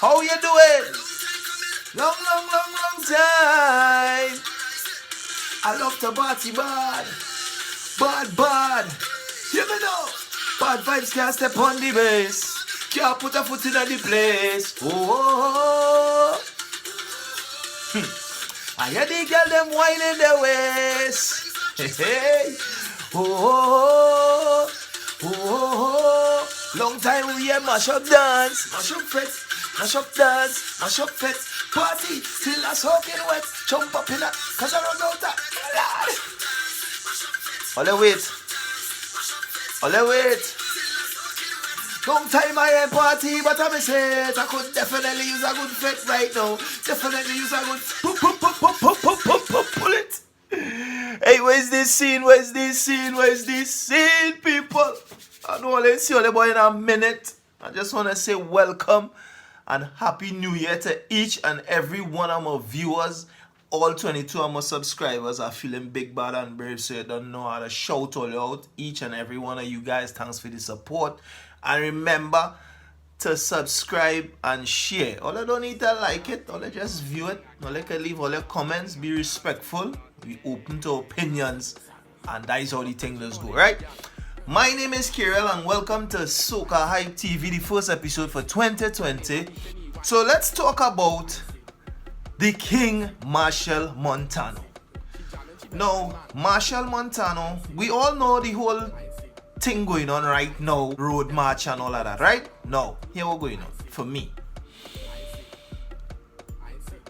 How you doing? Long time. I love to party bad. Bad. Hear me now. Bad vibes can't step on the bass. Can't put a foot in the place. Oh. I hear the girl them whining their waist. Hey. Oh. Long time we hear mash up dance, mash up fets, mash up dance, mash up fets. Party till I soaking wet. Jump up in that, cause I run out that. Ole wait. Long time I ain't party, but I say I could definitely use a good fet right now. Definitely use a good pull it. Hey, where's this scene, people? I know let's see all the boy in a minute. I just want to say welcome and happy new year to each and every one of my viewers. All 22 of my subscribers are feeling big, bad and brave, so you don't know how to shout all out. Each and every one of you guys, thanks for the support. And remember to subscribe and share. All I don't need to like it, all I just view it. All I can leave all the comments, be respectful. Be open to opinions, and that is how the thing does go, right? My name is Kirill and welcome to socahypetv, the first episode for 2020. So let's talk about the King Machel Montano. Now, Machel Montano, we all know the whole thing going on right now, road march and all of that, right? Now, here what's going on for me.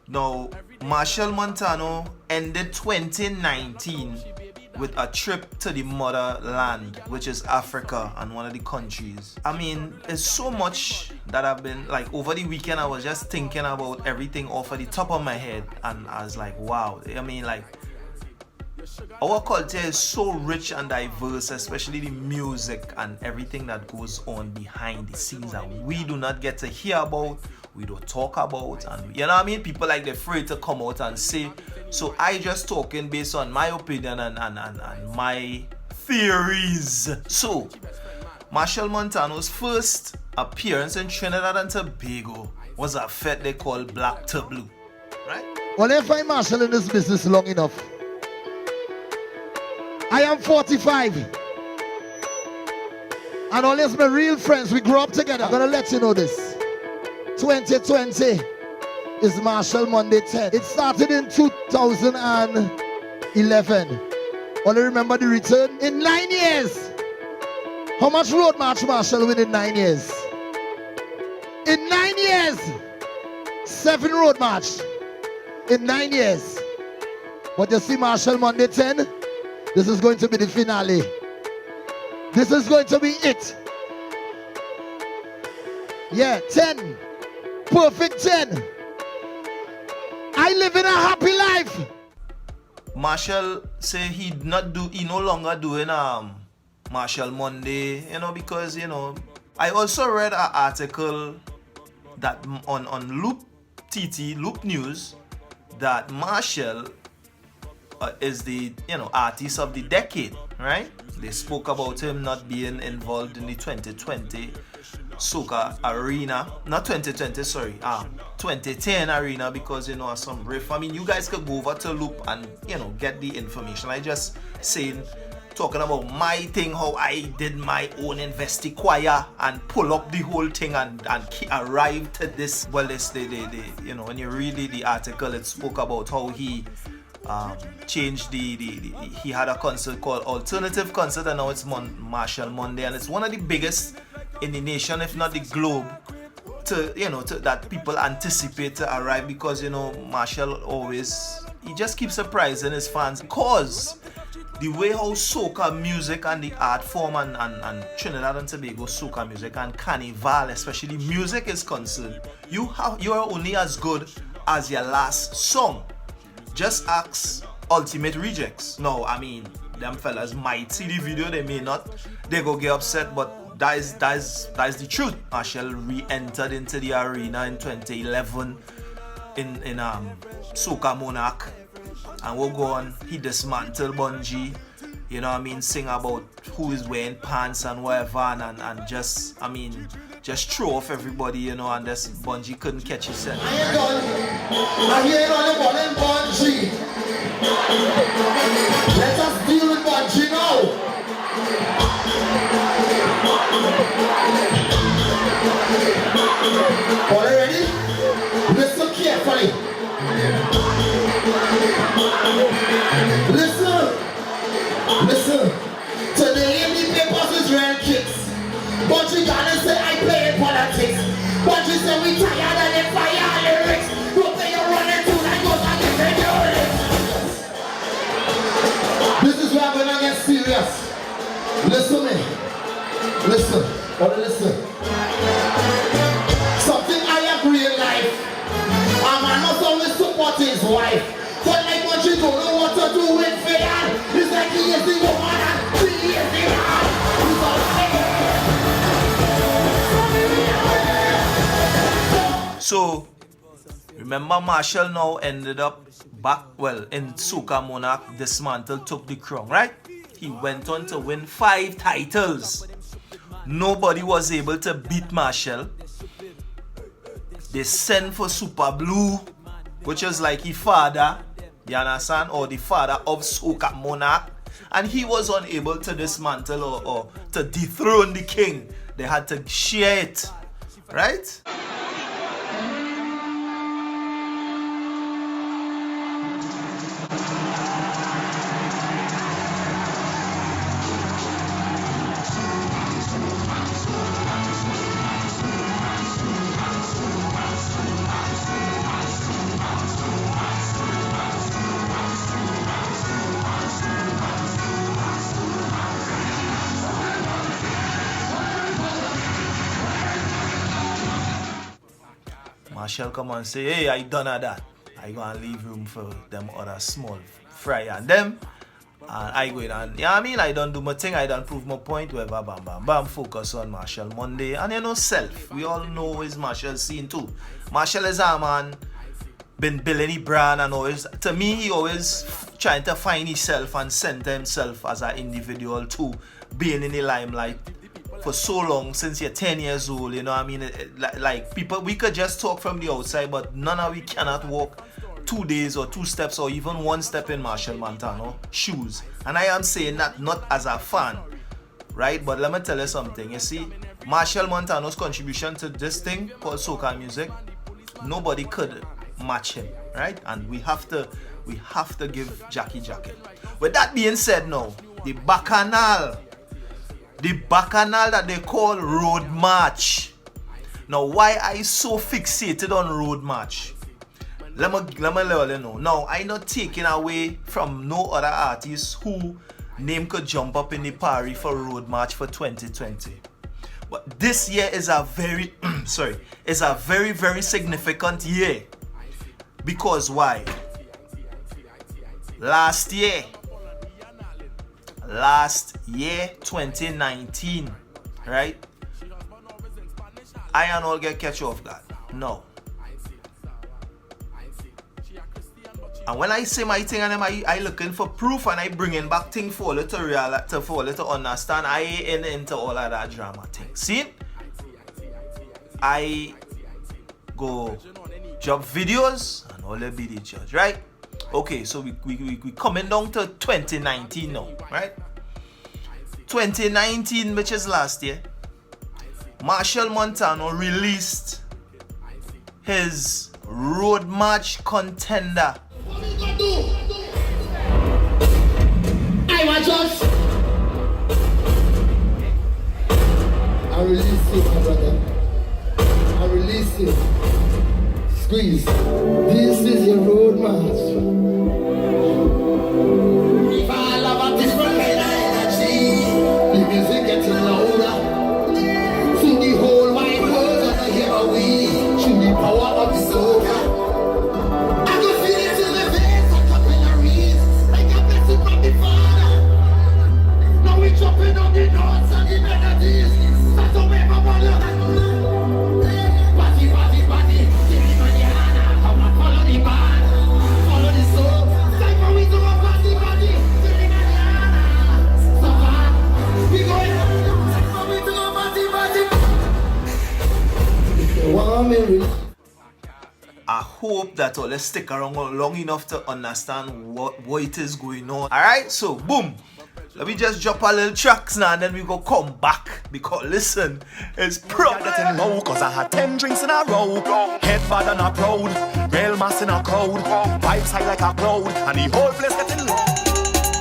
Now, Machel Montano ended 2019 with a trip to the motherland, which is Africa and one of the countries. I mean, there's so much that I've been, like, over the weekend I was just thinking about everything off of the top of my head, and I was like, wow. I mean, like, our culture is so rich and diverse, especially the music and everything that goes on behind the scenes that we do not get to hear about, we don't talk about, and you know what I mean? People like they're afraid to come out and say. So I just talking based on my opinion and my theories. So Machel Montano's first appearance in Trinidad and Tobago was a fete they call Black to Blue, right? Well, if I'm Machel in this business long enough, I am 45. And all these my real friends, we grew up together. I'm gonna let you know this. 2020 is Machel Monday 10. It started in 2011. Only remember the return? In 9 years. How much road march Machel win in 9 years? In 9 years. 7 road march. In 9 years. But you see Machel Monday 10? This is going to be the finale. This is going to be it. Yeah, 10. Perfect 10. I live in a happy life. Machel say he no longer doing Machel Monday, because I also read an article that on Loop News that Machel is the artist of the decade, right? They spoke about him not being involved in the 2020 Soca arena, not 2020, sorry, 2010 arena, because some riff. I mean, you guys could go over to Loop and get the information. I just talking about my thing, how I did my own investiquire and pull up the whole thing and arrive to this. Well, this when you read the article, it spoke about how he changed he had a concert called Alternative Concert, and now it's Machel Monday, and it's one of the biggest in the nation, if not the globe, to that people anticipate to arrive, because Machel he just keeps surprising his fans, because the way how soca music and the art form and Trinidad and Tobago soca music and carnival especially music is concerned, you are only as good as your last song. Just ask Ultimate Rejects. No, I mean, them fellas might see the video, they may not, they go get upset, but that is the truth. Machel re-entered into the arena in 2011 in Soca Monarch, and we'll go on, he dismantled Bungie, sing about who is wearing pants and whatever, and just, I mean, just throw off everybody, you know, and this Bungie couldn't catch his set. I hear it on the ball in Bungie. Let us deal with Bungie now. All ready? Listen carefully. Listen. Today in the papers is real kicks. Bungie gonna say I play in politics. Bungie say we tired of the fire lyrics. Don't say you're running to like us and giving you lyrics. This is where I'm gonna get serious. Listen me. Listen. Something I agree in life. A man must always support his wife. But like Bungie don't know what to do with fear. It's like he is the woman and she is the man. He's all So, remember Machel now ended up back, well, in Soca Monarch, dismantled, took the crown, right? He went on to win 5 titles. Nobody was able to beat Machel. They sent for Super Blue, which is like his father, you understand, or the father of Soca Monarch. And he was unable to dismantle or to dethrone the king. They had to share it, right? Machel come and say, hey, I done that. I gonna leave room for them other small fry and them. And I go in and, you know what I mean? I done do my thing, I done prove my point, whatever, bam, focus on Machel Monday. And you know, self. We all know is Machel's scene too. Machel is a man, been building his brand and always, to me, he always trying to find himself and center himself as an individual too, being in the limelight for so long, since you're 10 years old, you know what I mean? Like people, we could just talk from the outside, but none of we cannot walk 2 days or 2 steps or even 1 step in Machel Montano shoes. And I am saying that not as a fan, right? But let me tell you something. You see, Machel Montano's contribution to this thing called soca music, nobody could match him, right? And we have to give Jackie. With that being said, now the bacchanal that they call Road March. Now, why I so fixated on Road March? Let me let you know. Now, I not taking away from no other artist who name could jump up in the party for Road March for 2020. But this year is a very very significant year. Because why? Last year 2019, right? I and all get catch off that. No. And when I say my thing and I looking for proof and I bringing back thing for you to understand. I ain't into all of that drama thing. See? I go job videos and all the BD judge, right? Okay, so we coming down to 2019 now, right? 2019, which is last year, Machel Montano released his Road March Contender. What you gonna do? I release it, my brother. I release it. Squeeze. This is your road march. If I love a different kind of energy, the music getting louder. See the whole wide world gonna hear a we. Through the power of the soca. I can feel it in the veins of capillaries. Like a blessing from the Father. Now we jumping on the notes and the melodies. That's the way my brother. Party. Give me money, Hannah. Come on, follow the band. Follow the soul. Time for we to go party. I hope that all let's stick around long enough to understand what it is going on. Alright, so boom. Let me just drop a little tracks now and then we go come back. Because listen, it's problem. Getting low cause I had 10 drinks in a row. Head bad and a proud, real mass in a crowd. Vibes high like a cloud, and the whole place getting low.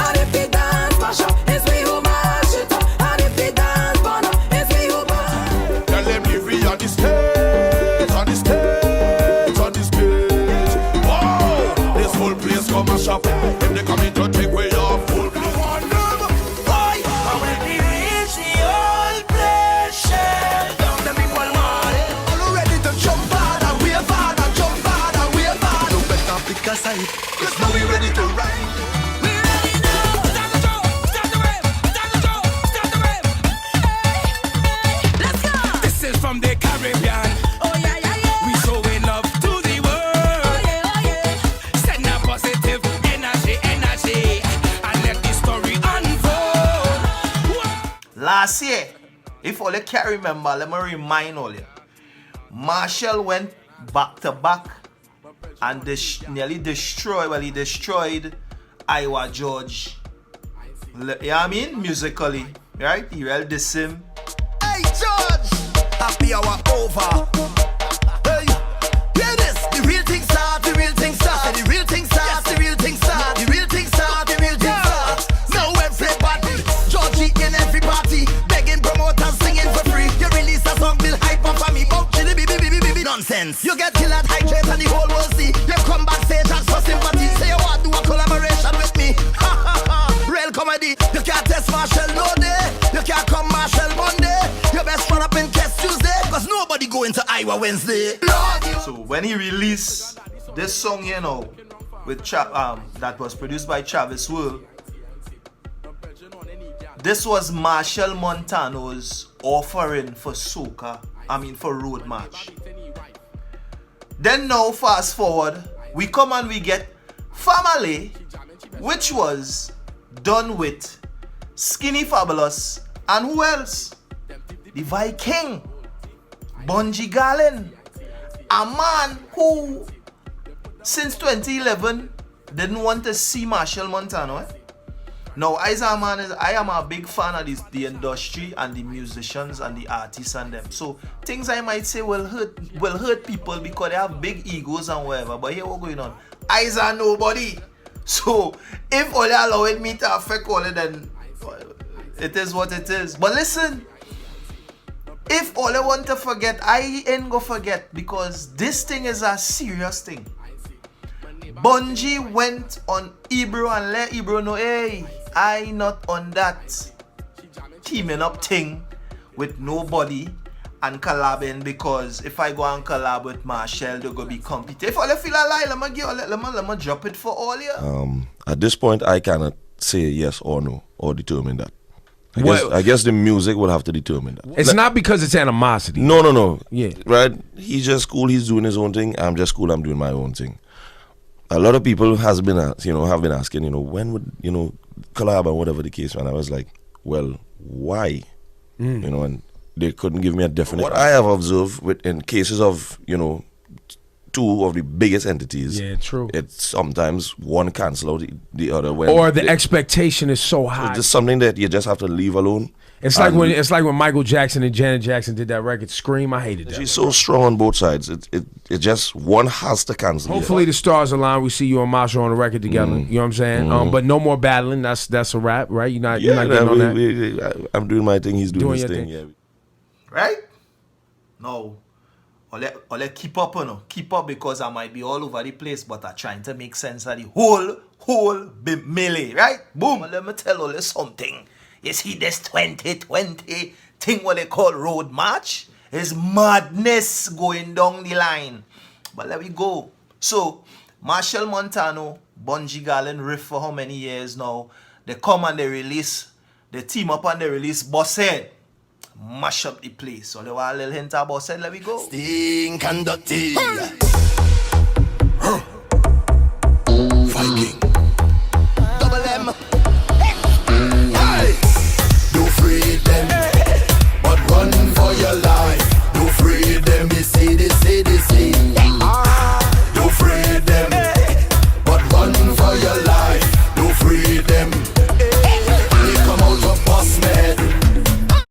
And if it dance, mash up, it's we who mash it up. And if it dance, burn up, it's we who burn. Tell them live we on the stage, on the stage, on the stage. Wow, this whole place come mash up. If they come in to take away your full place. Why? And when we reach the old place, shell down the people mad. All ready to jump hard and wave hard and jump hard and wave hard. No better pick a side, cause now we ready to ride. From the Caribbean, Oh yeah, yeah, yeah. we showing love to the world. Oh yeah, oh yeah. Send a positive energy, and let the story unfold. Last year, if all you can't remember, let me remind all you. Machel went back to back and nearly destroyed, he destroyed Iowa George. You know what I mean? Musically, right? He really dissed him. Hey George, happy hour over. Hey, hear this, the real thing start, the real thing start, the real thing start, the real thing start, the real thing start, the real thing start. Now everybody, Georgie in every party, begging promoters singing for free. You release a song, build hype up for me, but nonsense. You get killed at hydrate and the whole world see. You come backstage and for sympathy, say you want to do a collaboration with me. Ha ha ha, real comedy. You can't test Machel no day, you can't come Machel Monday. You best run up in Test Tuesday, cause nobody go into Iowa Wednesday. So when he released this song, you know, with that was produced by Travis World, this was Machel Montano's offering for Soca, for Road March. Then now fast forward, we come and we get Family, which was done with Skinny Fabulous and who else? The Viking, Bungie Garlin, a man who since 2011 didn't want to see Machel Montano. Now, I am a big fan of the industry and the musicians and the artists and them. So things I might say will hurt people because they have big egos and whatever. But here what's going on? I are nobody. So if all you allowing me to affect all it, then it is what it is. But listen, if all I want to forget, I ain't gonna forget because this thing is a serious thing. Bungie went on Ebro and let Ebro know, hey, I not on that teaming up thing with nobody and collabing because if I go and collab with Machel, they're gonna be competing. If all you feel alive, let me drop it for all you. At this point, I cannot say yes or no or determine that. I guess the music will have to determine that. It's not because it's animosity. No. Yeah. Right? He's just cool. He's doing his own thing. I'm just cool. I'm doing my own thing. A lot of people have been asking, when would, collab and whatever the case. And I was like, well, why? And they couldn't give me a definite. What I have observed in cases of, two of the biggest entities. Yeah, true. It's sometimes one cancel out the other. Or the expectation is so high. It's just something that you just have to leave alone. It's like when Michael Jackson and Janet Jackson did that record Scream. I hated that. She's so strong on both sides. It just one has to cancel. Hopefully the stars align. We see you and Machel on the record together. You know what I'm saying? But no more battling. That's a wrap, right? You're not getting on that. I'm doing my thing. He's doing his thing. Yeah. Right? No. I'll keep up, keep up because I might be all over the place, but I'm trying to make sense of the whole melee, right? Boom. Let me tell you something. You see this 2020 thing what they call Road March is madness going down the line. But let me go. So, Machel Montano, Bungie Garlin riff for how many years now? They come and they team up and they release Bosshead. Mash up the place. So, they want a little hint about Bosshead. Let me go. Sting conducting.